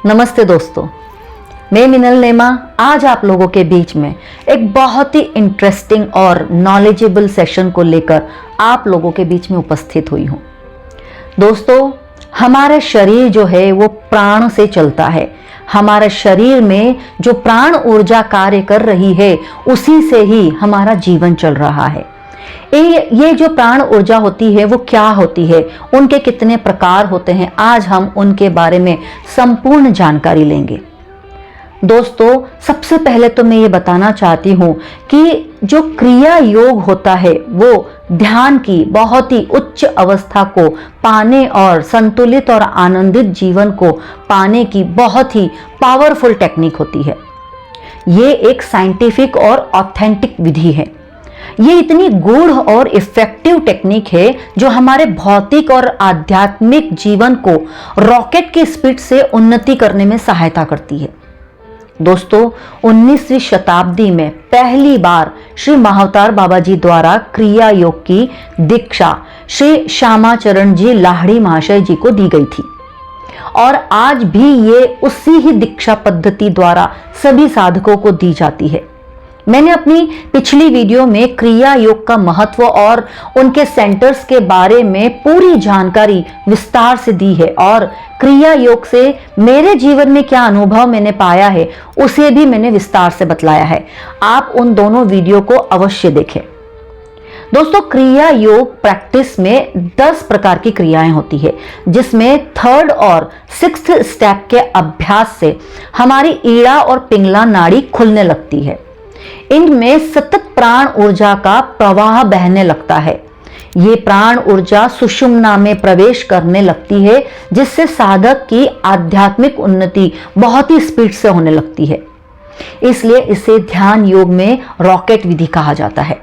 नमस्ते दोस्तों, मैं मिनल नेमा आज आप लोगों के बीच में एक बहुत ही इंटरेस्टिंग और नॉलेजेबल सेशन को लेकर आप लोगों के बीच में उपस्थित हुई हूँ। दोस्तों, हमारा शरीर जो है वो प्राण से चलता है। हमारे शरीर में जो प्राण ऊर्जा कार्य कर रही है उसी से ही हमारा जीवन चल रहा है। ये जो प्राण ऊर्जा होती है वो क्या होती है, उनके कितने प्रकार होते हैं, आज हम उनके बारे में संपूर्ण जानकारी लेंगे। दोस्तों, सबसे पहले तो मैं ये बताना चाहती हूँ कि जो क्रिया योग होता है वो ध्यान की बहुत ही उच्च अवस्था को पाने और संतुलित और आनंदित जीवन को पाने की बहुत ही पावरफुल टेक्निक होती है। ये एक साइंटिफिक और ऑथेंटिक विधि है। ये इतनी गूढ़ और इफेक्टिव टेक्निक है जो हमारे भौतिक और आध्यात्मिक जीवन को रॉकेट की स्पीड से उन्नति करने में सहायता करती है। दोस्तों, 19वीं शताब्दी में पहली बार श्री महाअवतार बाबा जी द्वारा क्रिया योग की दीक्षा श्री श्यामाचरण जी लाहिड़ी महाशय जी को दी गई थी और आज भी ये उसी ही दीक्षा पद्धति द्वारा सभी साधकों को दी जाती है। मैंने अपनी पिछली वीडियो में क्रिया योग का महत्व और उनके सेंटर्स के बारे में पूरी जानकारी विस्तार से दी है और क्रिया योग से मेरे जीवन में क्या अनुभव मैंने पाया है उसे भी मैंने विस्तार से बतलाया है। आप उन दोनों वीडियो को अवश्य देखें। दोस्तों, क्रिया योग प्रैक्टिस में 10 प्रकार की क्रियाएं होती है, जिसमें 3rd और 6th स्टेप के अभ्यास से हमारी ईड़ा और पिंगला नाड़ी खुलने लगती है। इनमें सतत प्राण ऊर्जा का प्रवाह बहने लगता है। ये प्राण ऊर्जा सुषुम्ना में प्रवेश करने लगती है, जिससे साधक की आध्यात्मिक उन्नति बहुत ही स्पीड से होने लगती है। इसलिए इसे ध्यान योग में रॉकेट विधि कहा जाता है,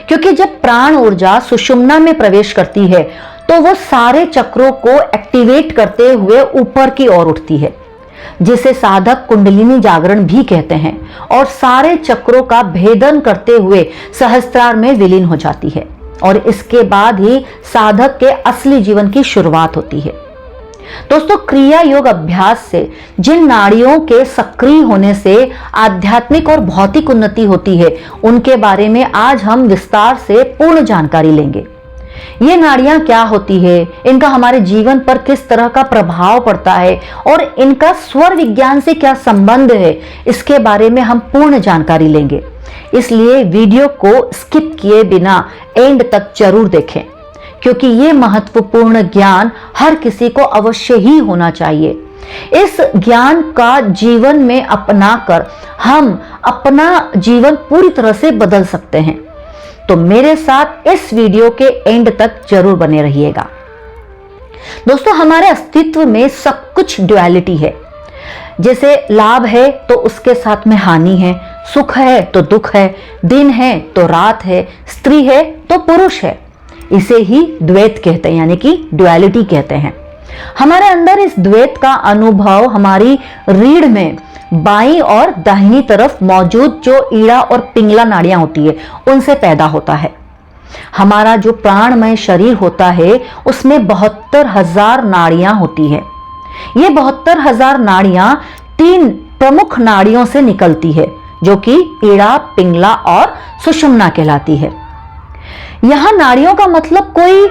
क्योंकि जब प्राण ऊर्जा सुषुम्ना में प्रवेश करती है तो वो सारे चक्रों को एक्टिवेट करते हुए ऊपर की ओर उठती है, जिसे साधक कुंडलिनी जागरण भी कहते हैं, और सारे चक्रों का भेदन करते हुए सहस्त्रार में विलीन हो जाती है और इसके बाद ही साधक के असली जीवन की शुरुआत होती है। दोस्तों, क्रिया योग अभ्यास से जिन नाड़ियों के सक्रिय होने से आध्यात्मिक और भौतिक उन्नति होती है उनके बारे में आज हम विस्तार से पूर्ण जानकारी लेंगे। ये नाड़ियां क्या होती है, इनका हमारे जीवन पर किस तरह का प्रभाव पड़ता है और इनका स्वर विज्ञान से क्या संबंध है, इसके बारे में हम पूर्ण जानकारी लेंगे। इसलिए वीडियो को स्किप किए बिना एंड तक जरूर देखें, क्योंकि ये महत्वपूर्ण ज्ञान हर किसी को अवश्य ही होना चाहिए। इस ज्ञान का जीवन में अपनाकर हम अपना जीवन पूरी तरह से बदल सकते हैं। तो मेरे साथ इस वीडियो के एंड तक जरूर बने रहिएगा। दोस्तों, हमारे अस्तित्व में सब कुछ ड्युअलिटी है। जैसे लाभ है तो उसके साथ में हानि है, सुख है तो दुख है, दिन है तो रात है, स्त्री है तो पुरुष है। इसे ही द्वैत कहते हैं, यानी कि ड्युअलिटी कहते हैं। हमारे अंदर इस द्वैत का अनुभव हमारी रीढ़ में बाईं और दाहिनी तरफ मौजूद जो ईड़ा और पिंगला नाड़ियां होती है उनसे पैदा होता है। हमारा जो प्राणमय शरीर होता है उसमें 72,000 नाड़ियां होती है। ये 72,000 नाड़ियां 3 प्रमुख नाड़ियों से निकलती है, जो कि ईड़ा, पिंगला और सुषुम्ना कहलाती है। यहां नाड़ियों का मतलब कोई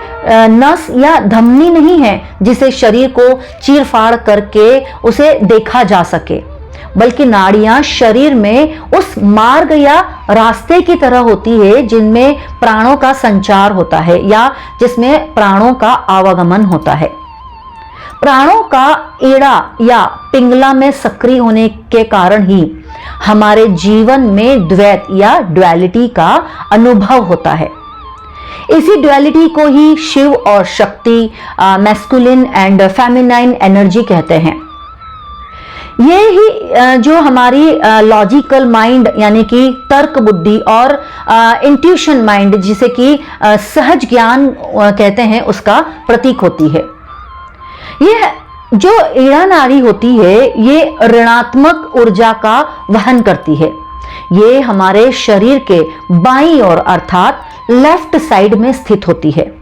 नस या धमनी नहीं है जिसे शरीर को चीरफाड़ करके उसे देखा जा सके, बल्कि नाड़ियां शरीर में उस मार्ग या रास्ते की तरह होती है जिनमें प्राणों का संचार होता है या जिसमें प्राणों का आवागमन होता है। प्राणों का ईड़ा या पिंगला में सक्रिय होने के कारण ही हमारे जीवन में द्वैत या ड्युअलिटी का अनुभव होता है। इसी ड्युअलिटी को ही शिव और शक्ति, मैस्कुलिन एंड फेमिनाइन एनर्जी कहते हैं। ये ही जो हमारी लॉजिकल माइंड यानी कि तर्क बुद्धि और इंट्यूशन माइंड, जिसे कि सहज ज्ञान कहते हैं, उसका प्रतीक होती है। ये जो ईड़ा नाड़ी होती है ये ऋणात्मक ऊर्जा का वहन करती है। ये हमारे शरीर के बाईं ओर अर्थात लेफ्ट साइड में स्थित होती है।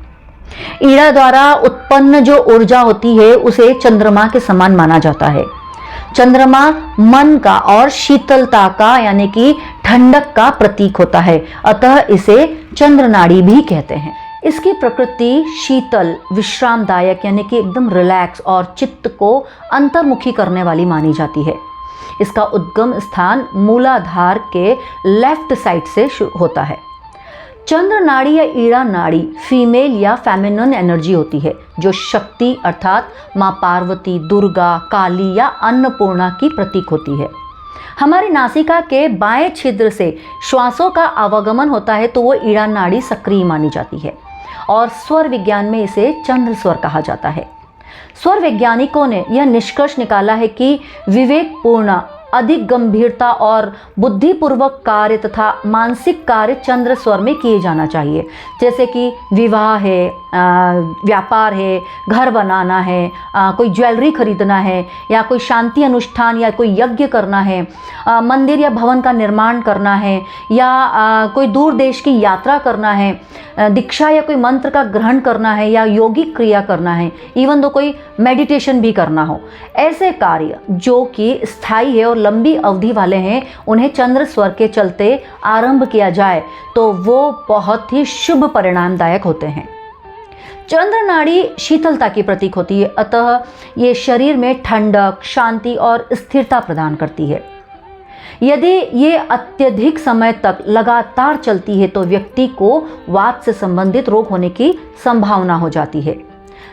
ईड़ा द्वारा उत्पन्न जो ऊर्जा होती है उसे चंद्रमा के समान माना जाता है। चंद्रमा मन का और शीतलता का यानी कि ठंडक का प्रतीक होता है, अतः इसे चंद्र नाड़ी भी कहते हैं। इसकी प्रकृति शीतल, विश्रामदायक यानी कि एकदम रिलैक्स और चित्त को अंतर्मुखी करने वाली मानी जाती है। इसका उद्गम स्थान मूलाधार के लेफ्ट साइड से होता है। चंद्र नाड़ी या ईड़ा नाड़ी फीमेल या फेमिनिन एनर्जी होती है, जो शक्ति अर्थात माँ पार्वती, दुर्गा, काली या अन्नपूर्णा की प्रतीक होती है। हमारी नासिका के बाएं छिद्र से श्वासों का आवागमन होता है तो वो ईड़ा नाड़ी सक्रिय मानी जाती है और स्वर विज्ञान में इसे चंद्र स्वर कहा जाता है। स्वर वैज्ञानिकों ने यह निष्कर्ष निकाला है कि विवेकपूर्ण, अधिक गंभीरता और बुद्धिपूर्वक कार्य तथा मानसिक कार्य चंद्र स्वर में किए जाना चाहिए, जैसे कि विवाह है, व्यापार है, घर बनाना है, कोई ज्वेलरी खरीदना है, या कोई शांति अनुष्ठान या कोई यज्ञ करना है, मंदिर या भवन का निर्माण करना है, या कोई दूर देश की यात्रा करना है, दीक्षा या कोई मंत्र का ग्रहण करना है, या यौगिक क्रिया करना है, इवन तो कोई मेडिटेशन भी करना हो। ऐसे कार्य जो कि स्थायी है और लंबी अवधि वाले हैं, उन्हें चंद्र स्वर के चलते आरंभ किया जाए तो वो बहुत ही शुभ परिणामदायक होते हैं। चंद्र नाड़ी शीतलता की प्रतीक होती है, अतः ये शरीर में ठंडक, शांति और स्थिरता प्रदान करती है। यदि ये अत्यधिक समय तक लगातार चलती है तो व्यक्ति को वात से संबंधित रोग होने की संभावना हो जाती है।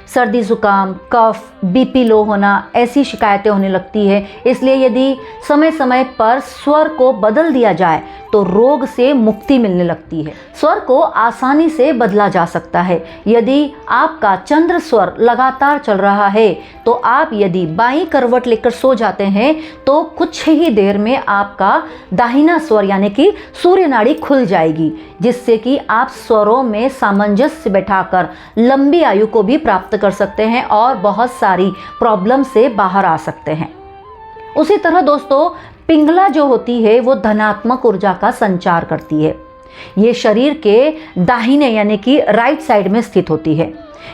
सर्दी, जुकाम, कफ, बीपी लो होना, ऐसी शिकायतें होने लगती है। इसलिए यदि समय समय पर स्वर को बदल दिया जाए तो रोग से मुक्ति मिलने लगती है। स्वर को आसानी से बदला जा सकता है। यदि आपका चंद्र स्वर लगातार चल रहा है तो आप यदि बाईं करवट लेकर सो जाते हैं तो कुछ ही देर में आपका दाहिना स्वर यानी कि सूर्य नाड़ी खुल जाएगी, जिससे कि आप स्वरों में सामंजस्य बैठाकर लंबी आयु को भी प्राप्त कर सकते हैं और बहुत सारी प्रॉब्लम से बाहर आ सकते हैं। उसी तरह दोस्तों, पिंगला जो होती है वो धनात्मक ऊर्जा का संचार करती है। ये शरीर के दाहिने यानी कि राइट साइड में स्थित होती है।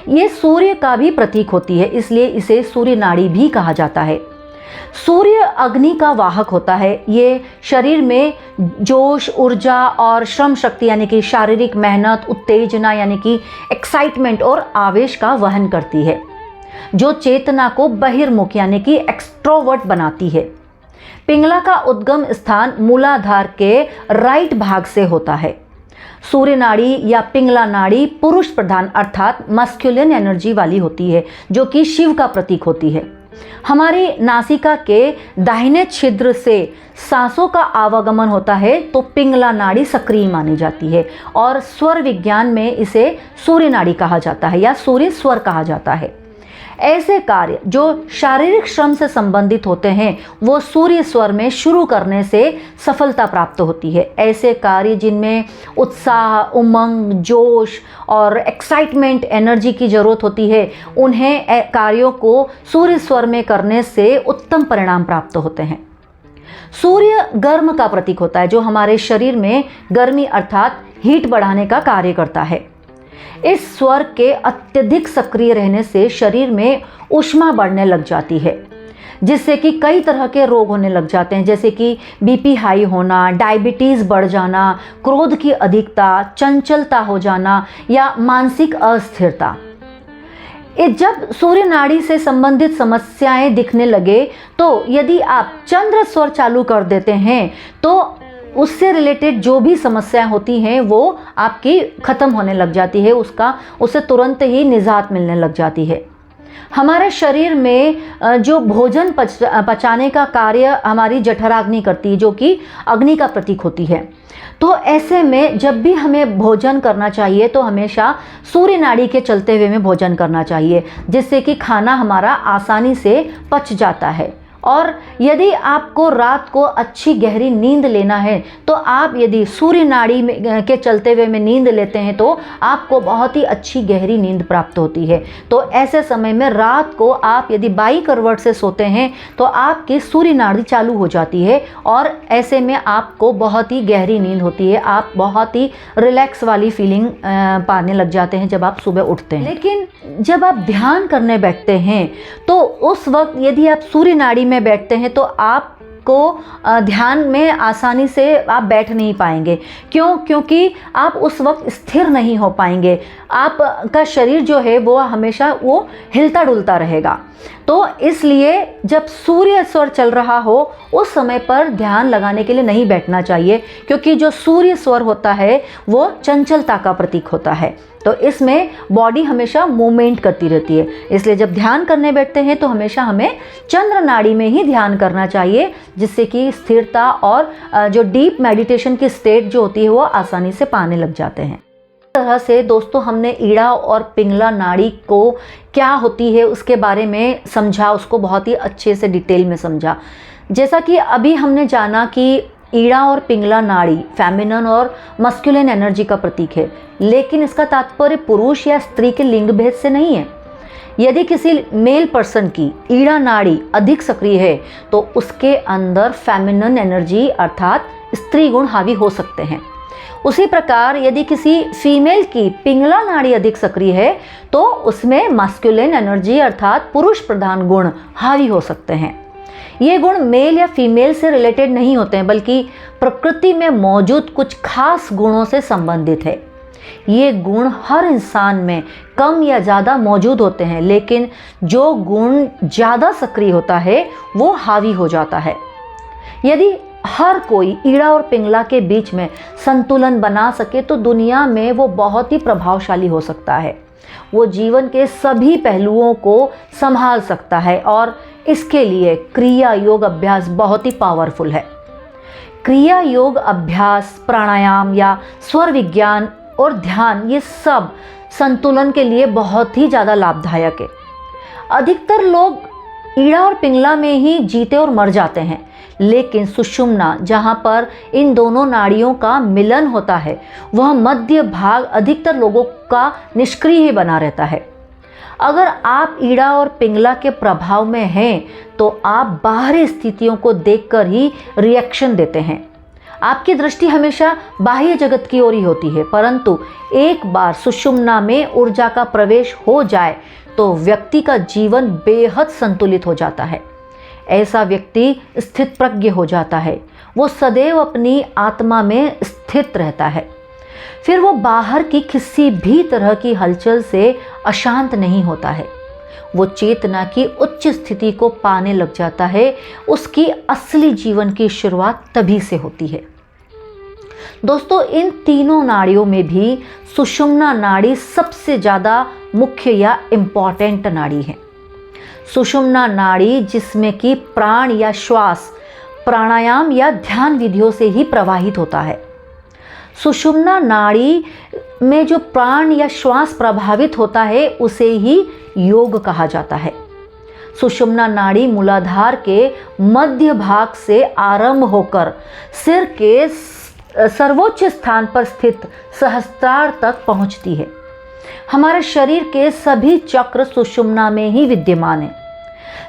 ये सूर्य का भी प्रतीक होती है, इसलिए इसे सूर्य नाड़ी भी कहा जाता है। सूर्य अग्नि का वाहक होता है। ये शरीर में जोश, ऊर्जा और श्रम शक्ति यानी कि शारीरिक मेहनत, उत्तेजना यानी कि एक्साइटमेंट और आवेश का वहन करती है, जो चेतना को बहिर्मुख यानी कि एक्सट्रोवर्ट बनाती है। पिंगला का उद्गम स्थान मूलाधार के राइट भाग से होता है। सूर्य नाड़ी या पिंगला नाड़ी पुरुष प्रधान अर्थात मस्कुलिन एनर्जी वाली होती है, जो कि शिव का प्रतीक होती है। हमारी नासिका के दाहिने छिद्र से सांसों का आवागमन होता है तो पिंगला नाड़ी सक्रिय मानी जाती है और स्वर विज्ञान में इसे सूर्य नाड़ी कहा जाता है या सूर्य स्वर कहा जाता है। ऐसे कार्य जो शारीरिक श्रम से संबंधित होते हैं वो सूर्य स्वर में शुरू करने से सफलता प्राप्त होती है। ऐसे कार्य जिनमें उत्साह, उमंग, जोश और एक्साइटमेंट एनर्जी की ज़रूरत होती है, उन्हें कार्यों को सूर्य स्वर में करने से उत्तम परिणाम प्राप्त होते हैं। सूर्य गर्म का प्रतीक होता है, जो हमारे शरीर में गर्मी अर्थात हीट बढ़ाने का कार्य करता है। इस स्वर के अत्यधिक सक्रिय रहने से शरीर में ऊष्मा बढ़ने लग जाती है, जिससे कि कई तरह के रोग होने लग जाते हैं, जैसे कि बीपी हाई होना, डायबिटीज़ बढ़ जाना, क्रोध की अधिकता, चंचलता हो जाना या मानसिक अस्थिरता। जब सूर्य नाड़ी से संबंधित समस्याएं दिखने लगे तो यदि आप चंद्र स्वर चालू कर देते हैं तो उससे रिलेटेड जो भी समस्याएं होती हैं वो आपकी ख़त्म होने लग जाती है, उससे तुरंत ही निजात मिलने लग जाती है। हमारे शरीर में जो भोजन पचाने का कार्य हमारी जठराग्नि करती है, जो कि अग्नि का प्रतीक होती है। तो ऐसे में जब भी हमें भोजन करना चाहिए तो हमेशा सूर्य नाड़ी के चलते हुए में भोजन करना चाहिए, जिससे कि खाना हमारा आसानी से पच जाता है। और यदि आपको रात को अच्छी गहरी नींद लेना है तो आप यदि सूर्य नाड़ी में के चलते हुए में नींद लेते हैं तो आपको बहुत ही अच्छी गहरी नींद प्राप्त होती है। तो ऐसे समय में रात को आप यदि बाई करवट से सोते हैं तो आपकी सूर्य नाड़ी चालू हो जाती है और ऐसे में आपको बहुत ही गहरी नींद होती है। आप बहुत ही रिलैक्स वाली फीलिंग पाने लग जाते हैं जब आप सुबह उठते हैं। लेकिन जब आप ध्यान करने बैठते हैं तो उस वक्त यदि आप सूर्य नाड़ी में में बैठते हैं तो आपको ध्यान में आसानी से आप बैठ नहीं पाएंगे। क्यों? क्योंकि आप उस वक्त स्थिर नहीं हो पाएंगे। आपका शरीर जो है वो हमेशा वो हिलता डुलता रहेगा। तो इसलिए जब सूर्य स्वर चल रहा हो उस समय पर ध्यान लगाने के लिए नहीं बैठना चाहिए, क्योंकि जो सूर्य स्वर होता है वो चंचलता का प्रतीक होता है। तो इसमें बॉडी हमेशा मूवमेंट करती रहती है। इसलिए जब ध्यान करने बैठते हैं तो हमेशा हमें चंद्र नाड़ी में ही ध्यान करना चाहिए, जिससे कि स्थिरता और जो डीप मेडिटेशन की स्टेट जो होती है वो आसानी से पाने लग जाते हैं। इस तरह से दोस्तों हमने ईड़ा और पिंगला नाड़ी को क्या होती है उसके बारे में समझा, उसको बहुत ही अच्छे से डिटेल में समझा। जैसा कि अभी हमने जाना कि ईड़ा और पिंगला नाड़ी फेमिनिन और मस्कुलिन एनर्जी का प्रतीक है, लेकिन इसका तात्पर्य पुरुष या स्त्री के लिंग भेद से नहीं है। यदि किसी मेल पर्सन की ईड़ा नाड़ी अधिक सक्रिय है तो उसके अंदर फेमिनिन एनर्जी अर्थात स्त्री गुण हावी हो सकते हैं। उसी प्रकार यदि किसी फीमेल की पिंगला नाड़ी अधिक सक्रिय है तो उसमें मस्कुलिन एनर्जी अर्थात पुरुष प्रधान गुण हावी हो सकते हैं। ये गुण मेल या फीमेल से रिलेटेड नहीं होते हैं, बल्कि प्रकृति में मौजूद कुछ खास गुणों से संबंधित है। ये गुण हर इंसान में कम या ज़्यादा मौजूद होते हैं, लेकिन जो गुण ज़्यादा सक्रिय होता है वो हावी हो जाता है। यदि हर कोई ईड़ा और पिंगला के बीच में संतुलन बना सके तो दुनिया में वो बहुत ही प्रभावशाली हो सकता है। वो जीवन के सभी पहलुओं को संभाल सकता है और इसके लिए क्रिया योग अभ्यास बहुत ही पावरफुल है। क्रिया योग अभ्यास, प्राणायाम या स्वर विज्ञान और ध्यान, ये सब संतुलन के लिए बहुत ही ज़्यादा लाभदायक है। अधिकतर लोग ईड़ा और पिंगला में ही जीते और मर जाते हैं, लेकिन सुषुम्ना जहाँ पर इन दोनों नाड़ियों का मिलन होता है वह मध्य भाग अधिकतर लोगों का निष्क्रिय ही बना रहता है। अगर आप ईड़ा और पिंगला के प्रभाव में हैं तो आप बाहरी स्थितियों को देखकर ही रिएक्शन देते हैं। आपकी दृष्टि हमेशा बाह्य जगत की ओर ही होती है, परंतु एक बार सुषुम्ना में ऊर्जा का प्रवेश हो जाए तो व्यक्ति का जीवन बेहद संतुलित हो जाता है। ऐसा व्यक्ति स्थित प्रज्ञ हो जाता है। वो सदैव अपनी आत्मा में स्थित रहता है। फिर वो बाहर की किसी भी तरह की हलचल से अशांत नहीं होता है। वो चेतना की उच्च स्थिति को पाने लग जाता है। उसकी असली जीवन की शुरुआत तभी से होती है। दोस्तों, इन तीनों नाड़ियों में भी सुषुम्ना नाड़ी सबसे ज़्यादा मुख्य या इम्पॉर्टेंट नाड़ी है। सुषुम्ना नाड़ी जिसमें कि प्राण या श्वास प्राणायाम या ध्यान विधियों से ही प्रवाहित होता है। सुषुम्ना नाड़ी में जो प्राण या श्वास प्रभावित होता है उसे ही योग कहा जाता है। सुषुम्ना नाड़ी मूलाधार के मध्य भाग से आरंभ होकर सिर के सर्वोच्च स्थान पर स्थित सहस्त्रार तक पहुंचती है। हमारे शरीर के सभी चक्र सुषुम्ना में ही विद्यमान है।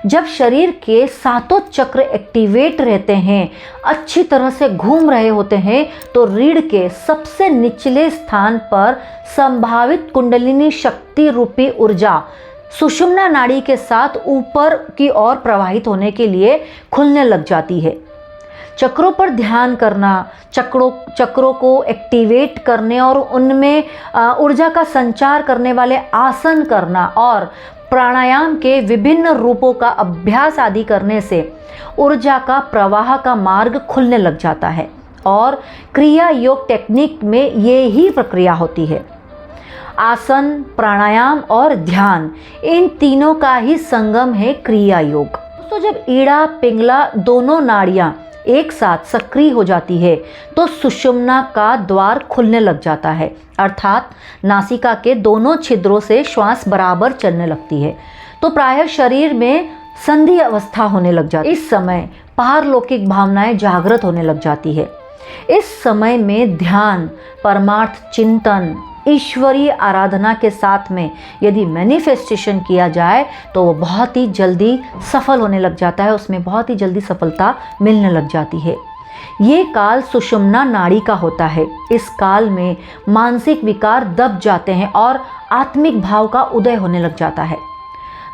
जब शरीर के सातों चक्र एक्टिवेट रहते हैं, अच्छी तरह से घूम रहे होते हैं, तो रीढ़ के सबसे निचले स्थान पर संभावित कुंडलिनी शक्ति रूपी ऊर्जा सुषुम्ना नाड़ी के साथ ऊपर की ओर प्रवाहित होने के लिए खुलने लग जाती है। चक्रों पर ध्यान करना, चक्रों को एक्टिवेट करने और उनमें ऊर्जा का संचार करने वाले आसन करना और प्राणायाम के विभिन्न रूपों का अभ्यास आदि करने से ऊर्जा का प्रवाह का मार्ग खुलने लग जाता है। और क्रिया योग टेक्निक में ये ही प्रक्रिया होती है। आसन, प्राणायाम और ध्यान, इन तीनों का ही संगम है क्रिया योग। तो जब ईड़ा पिंगला दोनों नाड़ियाँ एक साथ सक्रिय हो जाती है तो सुषुम्ना का द्वार खुलने लग जाता है, अर्थात नासिका के दोनों छिद्रों से श्वास बराबर चलने लगती है। तो प्रायः शरीर में संधि अवस्था होने लग जाती है। इस समय पारलौकिक भावनाएं जागृत होने लग जाती है। इस समय में ध्यान, परमार्थ चिंतन, ईश्वरीय आराधना के साथ में यदि मैनिफेस्टेशन किया जाए तो वो बहुत ही जल्दी सफल होने लग जाता है। उसमें बहुत ही जल्दी सफलता मिलने लग जाती है। ये काल सुषुम्ना नाड़ी का होता है। इस काल में मानसिक विकार दब जाते हैं और आत्मिक भाव का उदय होने लग जाता है।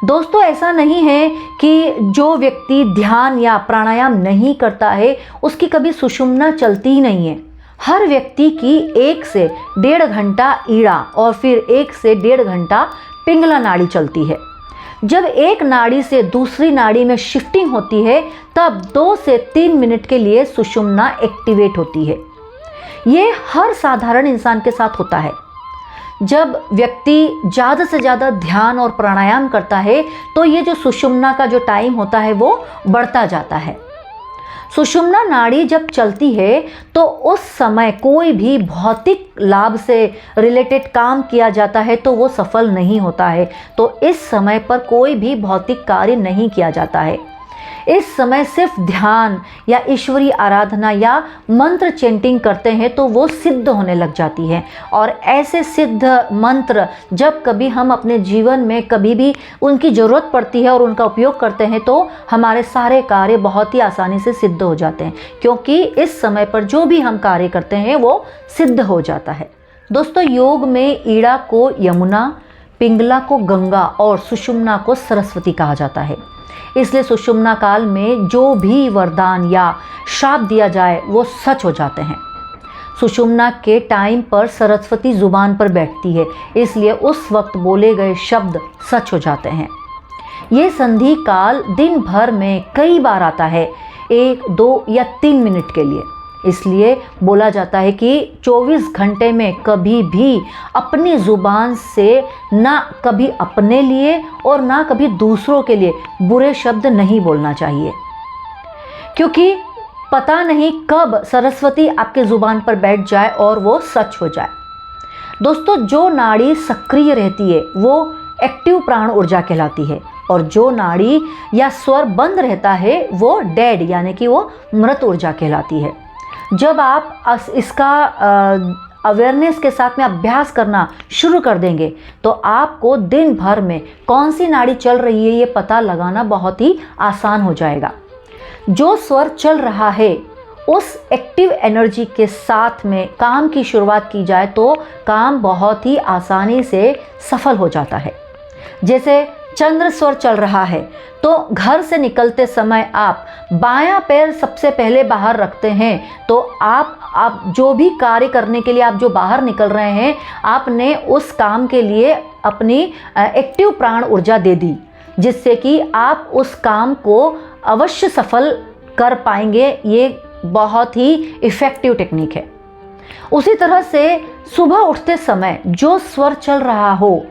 दोस्तों ऐसा नहीं है कि जो व्यक्ति ध्यान या प्राणायाम नहीं करता है उसकी कभी सुषुम्ना चलती ही नहीं है। हर व्यक्ति की 1 से 1.5 घंटा ईड़ा और फिर 1 से 1.5 घंटा पिंगला नाड़ी चलती है। जब एक नाड़ी से दूसरी नाड़ी में शिफ्टिंग होती है तब 2 से 3 मिनट के लिए सुषुम्ना एक्टिवेट होती है। ये हर साधारण इंसान के साथ होता है। जब व्यक्ति ज़्यादा से ज़्यादा ध्यान और प्राणायाम करता है तो ये जो सुषुम्ना का जो टाइम होता है वो बढ़ता जाता है। सुषुम्ना नाड़ी जब चलती है तो उस समय कोई भी भौतिक लाभ से रिलेटेड काम किया जाता है तो वो सफल नहीं होता है। तो इस समय पर कोई भी भौतिक कार्य नहीं किया जाता है। इस समय सिर्फ ध्यान या ईश्वरीय आराधना या मंत्र चैंटिंग करते हैं तो वो सिद्ध होने लग जाती है। और ऐसे सिद्ध मंत्र जब कभी हम अपने जीवन में कभी भी उनकी ज़रूरत पड़ती है और उनका उपयोग करते हैं तो हमारे सारे कार्य बहुत ही आसानी से सिद्ध हो जाते हैं, क्योंकि इस समय पर जो भी हम कार्य करते हैं वो सिद्ध हो जाता है। दोस्तों योग में ईड़ा को यमुना, पिंगला को गंगा और सुषुम्ना को सरस्वती कहा जाता है। इसलिए सुषुम्ना काल में जो भी वरदान या शाप दिया जाए वो सच हो जाते हैं। सुषुम्ना के टाइम पर सरस्वती जुबान पर बैठती है, इसलिए उस वक्त बोले गए शब्द सच हो जाते हैं। ये संधि काल दिन भर में कई बार आता है, 1, 2 या 3 मिनट के लिए। इसलिए बोला जाता है कि 24 घंटे में कभी भी अपनी ज़ुबान से ना कभी अपने लिए और ना कभी दूसरों के लिए बुरे शब्द नहीं बोलना चाहिए, क्योंकि पता नहीं कब सरस्वती आपके ज़ुबान पर बैठ जाए और वो सच हो जाए। दोस्तों जो नाड़ी सक्रिय रहती है वो एक्टिव प्राण ऊर्जा कहलाती है और जो नाड़ी या स्वर बंद रहता है वो डेड यानी कि वो मृत ऊर्जा कहलाती है। जब आप इसका अवेयरनेस के साथ में अभ्यास करना शुरू कर देंगे तो आपको दिन भर में कौन सी नाड़ी चल रही है ये पता लगाना बहुत ही आसान हो जाएगा। जो स्वर चल रहा है उस एक्टिव एनर्जी के साथ में काम की शुरुआत की जाए तो काम बहुत ही आसानी से सफल हो जाता है। जैसे चंद्र स्वर चल रहा है तो घर से निकलते समय आप बायां पैर सबसे पहले बाहर रखते हैं तो आप जो भी कार्य करने के लिए आप जो बाहर निकल रहे हैं आपने उस काम के लिए अपनी एक्टिव प्राण ऊर्जा दे दी, जिससे कि आप उस काम को अवश्य सफल कर पाएंगे। ये बहुत ही इफ़ेक्टिव टेक्निक है। उसी तरह से सुबह उठते समय जो स्वर चल रहा हो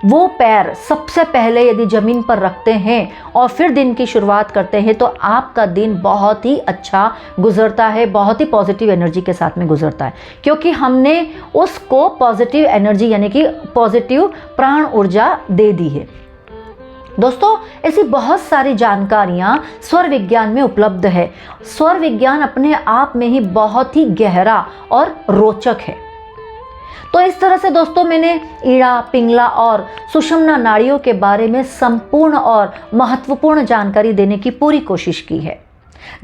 वो पैर सबसे पहले यदि ज़मीन पर रखते हैं और फिर दिन की शुरुआत करते हैं तो आपका दिन बहुत ही अच्छा गुजरता है, बहुत ही पॉजिटिव एनर्जी के साथ में गुजरता है, क्योंकि हमने उसको पॉजिटिव एनर्जी यानी कि पॉजिटिव प्राण ऊर्जा दे दी है। दोस्तों ऐसी बहुत सारी जानकारियाँ स्वर विज्ञान में उपलब्ध है। स्वर विज्ञान अपने आप में ही बहुत ही गहरा और रोचक है। तो इस तरह से दोस्तों मैंने ईड़ा, पिंगला और सुषुम्ना नाड़ियों के बारे में संपूर्ण और महत्वपूर्ण जानकारी देने की पूरी कोशिश की है,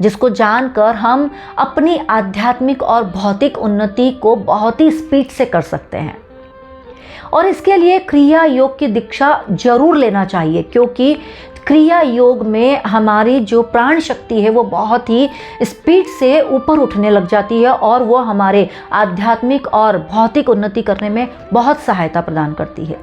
जिसको जानकर हम अपनी आध्यात्मिक और भौतिक उन्नति को बहुत ही स्पीड से कर सकते हैं। और इसके लिए क्रिया योग की दीक्षा जरूर लेना चाहिए, क्योंकि क्रिया योग में हमारी जो प्राण शक्ति है वो बहुत ही स्पीड से ऊपर उठने लग जाती है और वो हमारे आध्यात्मिक और भौतिक उन्नति करने में बहुत सहायता प्रदान करती है।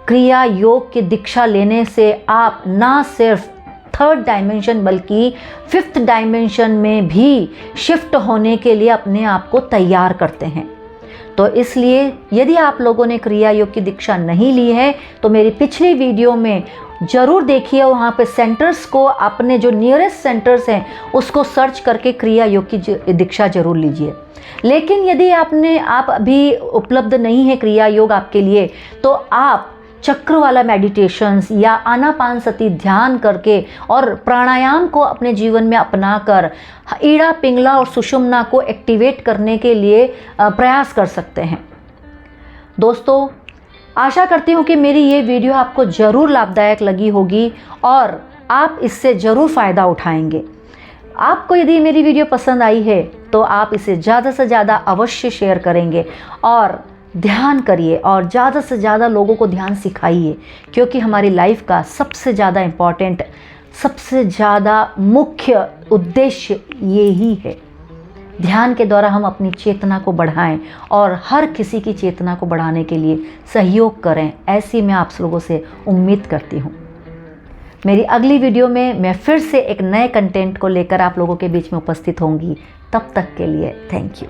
क्रिया योग की दीक्षा लेने से आप ना सिर्फ 3rd डायमेंशन बल्कि 5th डायमेंशन में भी शिफ्ट होने के लिए अपने आप को तैयार करते हैं। तो इसलिए यदि आप लोगों ने क्रिया योग की दीक्षा नहीं ली है तो मेरी पिछली वीडियो में ज़रूर देखिए, वहाँ पे सेंटर्स को अपने जो नियरेस्ट सेंटर्स हैं उसको सर्च करके क्रिया योग की दीक्षा जरूर लीजिए। लेकिन यदि आप अभी उपलब्ध नहीं है क्रिया योग आपके लिए तो आप चक्र वाला मेडिटेशंस या आनापानसती ध्यान करके और प्राणायाम को अपने जीवन में अपनाकर ईड़ा, पिंगला और सुषुम्ना को एक्टिवेट करने के लिए प्रयास कर सकते हैं। दोस्तों आशा करती हूँ कि मेरी ये वीडियो आपको ज़रूर लाभदायक लगी होगी और आप इससे ज़रूर फ़ायदा उठाएंगे। आपको यदि मेरी वीडियो पसंद आई है तो आप इसे ज़्यादा से ज़्यादा अवश्य शेयर करेंगे और ध्यान करिए और ज़्यादा से ज़्यादा लोगों को ध्यान सिखाइए, क्योंकि हमारी लाइफ का सबसे ज़्यादा इम्पॉर्टेंट, सबसे ज़्यादा मुख्य उद्देश्य यही है। ध्यान के द्वारा हम अपनी चेतना को बढ़ाएं और हर किसी की चेतना को बढ़ाने के लिए सहयोग करें, ऐसी मैं आप लोगों से उम्मीद करती हूँ। मेरी अगली वीडियो में मैं फिर से एक नए कंटेंट को लेकर आप लोगों के बीच में उपस्थित होंगी। तब तक के लिए थैंक यू।